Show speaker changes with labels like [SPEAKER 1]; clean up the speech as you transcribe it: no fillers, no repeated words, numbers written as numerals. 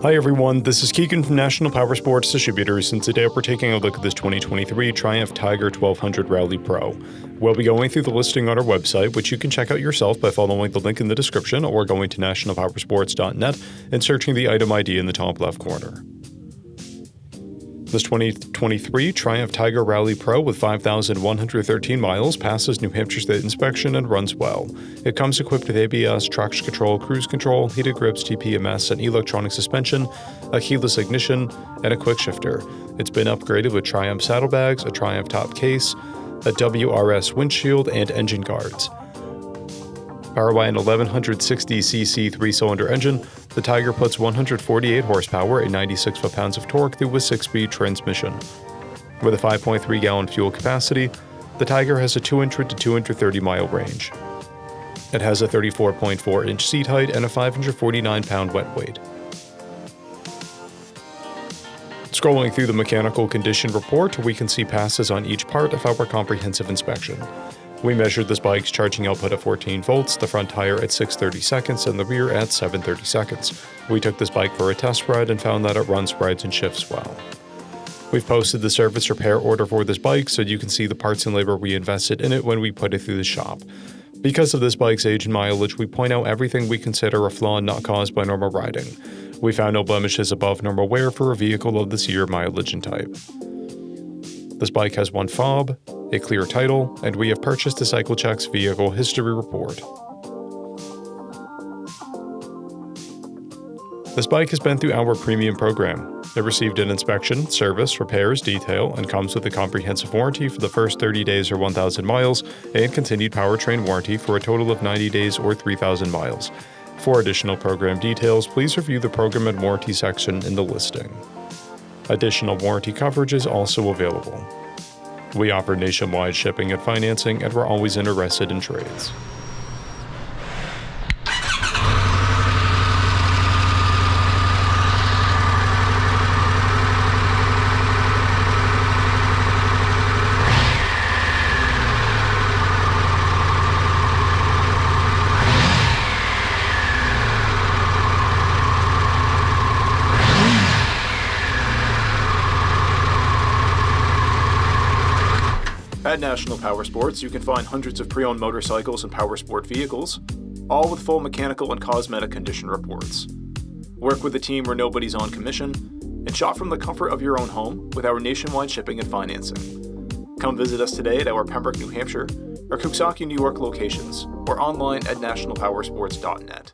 [SPEAKER 1] Hi everyone, this is Keegan from National Powersports Distributors, and today we're taking a look at this 2023 Triumph Tiger 1200 Rally Pro. We'll be going through the listing on our website, which you can check out yourself by following the link in the description or going to nationalpowersports.net and searching the item ID in the top left corner. This 2023 Triumph Tiger Rally Pro with 5,113 miles passes New Hampshire State inspection and runs well. It comes equipped with ABS, traction control, cruise control, heated grips, TPMS, and electronic suspension, a keyless ignition, and a quick shifter. It's been upgraded with Triumph saddlebags, a Triumph top case, a WRS windshield, and engine guards. Powered by an 1160cc 3-cylinder engine, the Tiger puts 148 horsepower and 96 foot-pounds of torque through a 6-speed transmission. With a 5.3-gallon fuel capacity, the Tiger has a 200 to 230-mile range. It has a 34.4-inch seat height and a 549-pound wet weight. Scrolling through the mechanical condition report, we can see passes on each part of our comprehensive inspection. We measured this bike's charging output at 14 volts, the front tire at 630 seconds, and the rear at 730 seconds. We took this bike for a test ride and found that it runs, rides, and shifts well. We've posted the service repair order for this bike so you can see the parts and labor we invested in it when we put it through the shop. Because of this bike's age and mileage, we point out everything we consider a flaw not caused by normal riding. We found no blemishes above normal wear for a vehicle of this year, mileage, and type. This bike has one fob, a clear title, and we have purchased the CycleCheck's vehicle history report. This bike has been through our premium program. It received an inspection, service, repairs, detail, and comes with a comprehensive warranty for the first 30 days or 1,000 miles, and continued powertrain warranty for a total of 90 days or 3,000 miles. For additional program details, please review the program and warranty section in the listing. Additional warranty coverage is also available. We offer nationwide shipping and financing, and we're always interested in trades.
[SPEAKER 2] At National Powersports, you can find hundreds of pre-owned motorcycles and powersport vehicles, all with full mechanical and cosmetic condition reports. Work with a team where nobody's on commission, and shop from the comfort of your own home with our nationwide shipping and financing. Come visit us today at our Pembroke, New Hampshire, or Coxsackie, New York locations, or online at nationalpowersports.net.